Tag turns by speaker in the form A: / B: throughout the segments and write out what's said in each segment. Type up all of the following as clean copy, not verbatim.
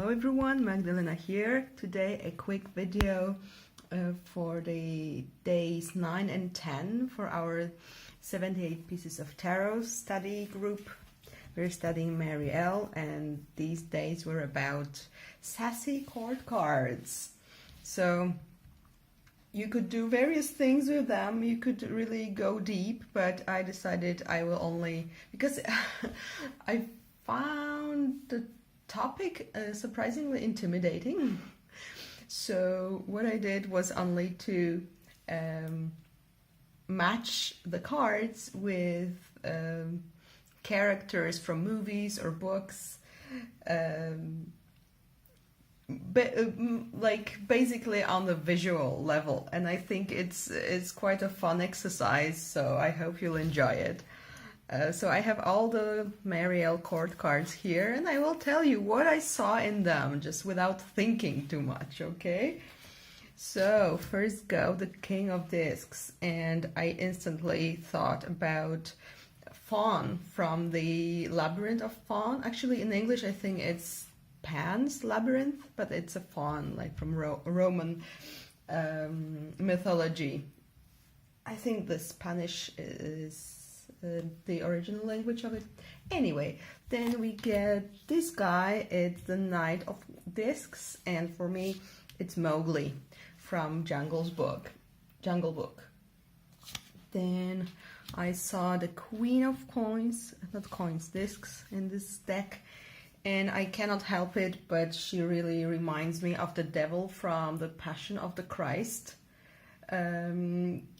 A: Hello everyone, Magdalena here. Today a quick video for the days 9 and 10 for our 78 Pieces of Tarot study group. We're studying Mary L, and these days were about sassy court cards. So you could do various things with them. You could really go deep, but I decided I will only, because I found the topic surprisingly intimidating. So what I did was only to match the cards with characters from movies or books, like basically on the visual level, and I think it's quite a fun exercise, so I hope you'll enjoy it. So I have all the Mary L court cards here, and I will tell you what I saw in them, just without thinking too much, okay? So first go the King of Discs, and I instantly thought about Fawn from the Labyrinth of Fawn. Actually, in English, I think it's Pan's Labyrinth, but it's a fawn, like from Roman mythology. I think the Spanish is the original language of it. Anyway, then we get this guy. It's the Knight of Discs, and for me it's Mowgli from Jungle Book. Then I saw the Queen of Coins, not coins, discs in this deck, and I cannot help it, but she really reminds me of the devil from the Passion of the Christ.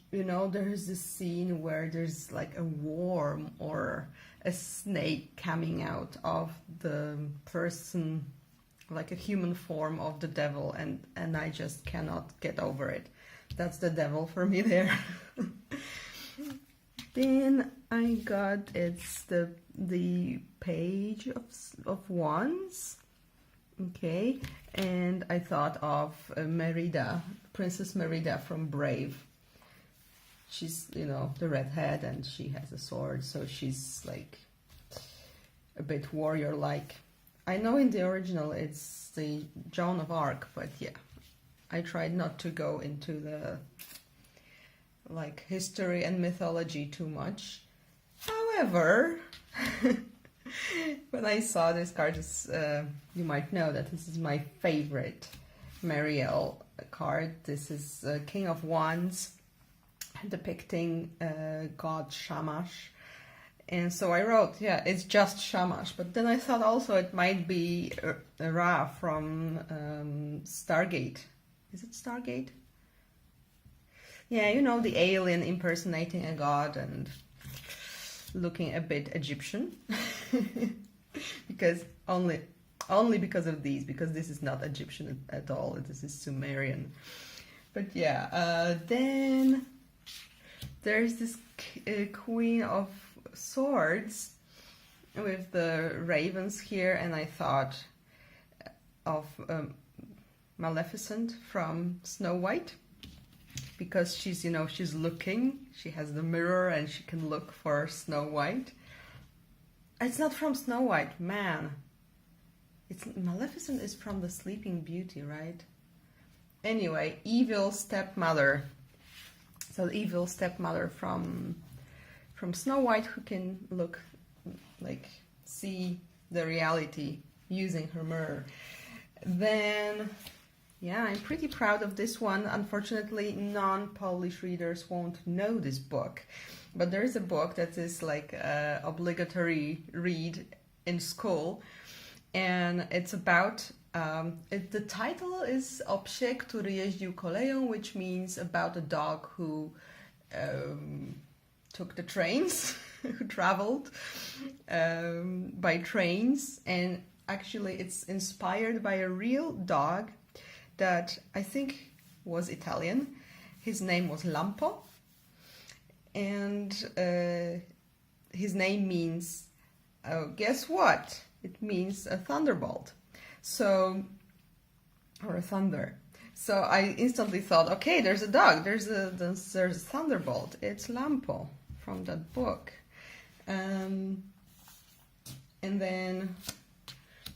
A: You know, there's this scene where there's like a worm or a snake coming out of the person, like a human form of the devil, and I just cannot get over it. That's the devil for me there. Then I got, it's the Page of Wands, okay, and I thought of Merida, Princess Merida from Brave. She's, you know, the redhead, and she has a sword, so she's like a bit warrior-like. I know in the original it's the Joan of Arc, but yeah, I tried not to go into the like history and mythology too much. However, when I saw this card, you might know that this is my favorite Mary L card. This is King of Wands, depicting god Shamash. And so I wrote, yeah, it's just Shamash, but then I thought also it might be Ra from Stargate. Is it Stargate? Yeah, you know, the alien impersonating a god and looking a bit Egyptian. Because only because of these, because this is not Egyptian at all, this is Sumerian. But yeah, then there's this Queen of Swords with the ravens here, and I thought of Maleficent from Snow White, because she's, you know, she's looking, she has the mirror and she can look for Snow White. It's not from Snow White, man. It's Maleficent is from the Sleeping Beauty, right? Anyway, evil stepmother. So the evil stepmother from Snow White, who can look, like, see the reality using her mirror. Then, yeah, I'm pretty proud of this one. Unfortunately, non-Polish readers won't know this book, but there is a book that is like obligatory read in school, and it's about, the title is O psie, który jeździł koleją, which means about a dog who took the trains, who traveled by trains, and actually it's inspired by a real dog that I think was Italian. His name was Lampo, and his name means, oh, guess what? It means a thunderbolt. So, or a thunder. So I instantly thought, okay, there's a dog, there's a thunderbolt. It's Lampo from that book. And then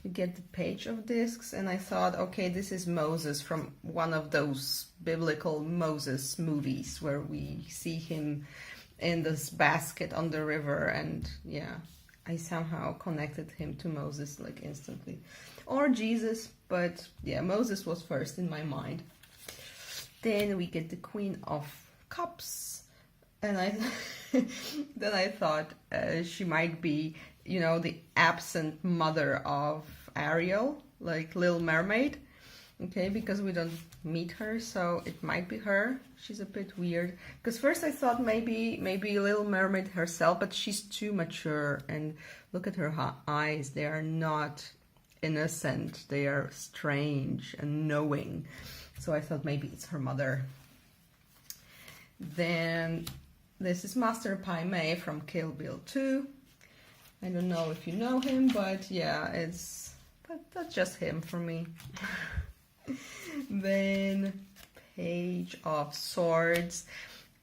A: you get the page of discs, and I thought, okay, this is Moses from one of those biblical Moses movies where we see him in this basket on the river, and yeah, I somehow connected him to Moses like instantly. Or Jesus, but yeah, Moses was first in my mind. Then we get the Queen of Cups, and then I thought she might be, you know, the absent mother of Ariel, like Little Mermaid. Okay, because we don't meet her, so it might be her. She's a bit weird. Because first I thought maybe Little Mermaid herself, but she's too mature. And look at her eyes; they are not innocent. They are strange and knowing. So I thought maybe it's her mother. Then this is Master Pai Mei from Kill Bill 2. I don't know if you know him, but yeah, that's just him for me. Then Page of Swords.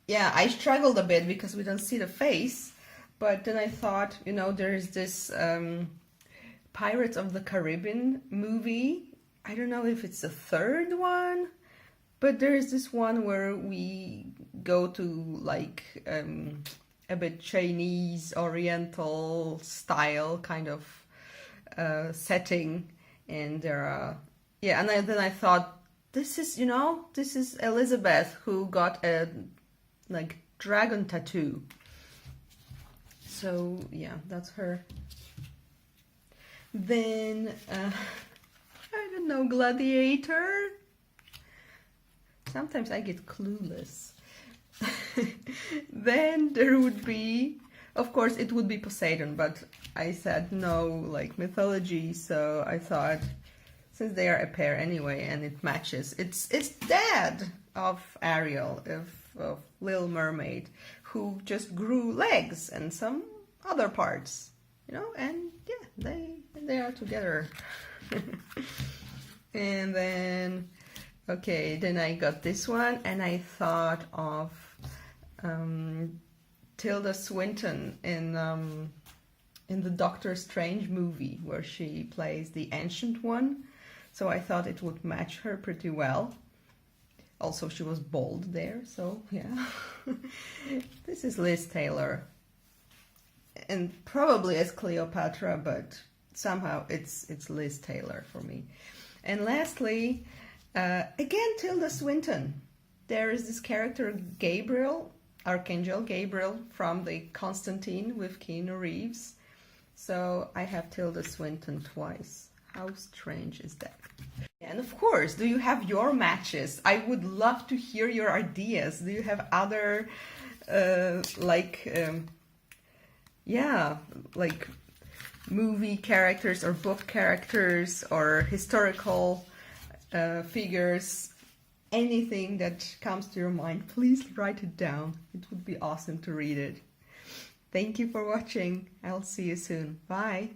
A: Yeah, I struggled a bit because we don't see the face, but then I thought, you know, there's this Pirates of the Caribbean movie. I don't know if it's the third one, but there's this one where we go to like a bit Chinese Oriental style kind of setting, and there are then I thought, this is Elizabeth who got a like dragon tattoo. So yeah, that's her. Then I don't know, Gladiator. Sometimes I get clueless. Then there would be, of course, it would be Poseidon, but I said no, like mythology, so I thought, since they are a pair anyway and it matches, it's dad of Ariel, of Little Mermaid, who just grew legs and some other parts, you know, and yeah, they are together. And then, okay, then I got this one, and I thought of Tilda Swinton in the Doctor Strange movie where she plays the Ancient One. So I thought it would match her pretty well. Also, she was bold there, so yeah. This is Liz Taylor, and probably as Cleopatra, but somehow it's Liz Taylor for me. And lastly, again, Tilda Swinton. There is this character Gabriel, Archangel Gabriel from the Constantine with Keanu Reeves. So I have Tilda Swinton twice. How strange is that? And of course, do you have your matches? I would love to hear your ideas. Do you have other like movie characters or book characters or historical figures? Anything that comes to your mind, please write it down. It would be awesome to read it. Thank you for watching. I'll see you soon. Bye.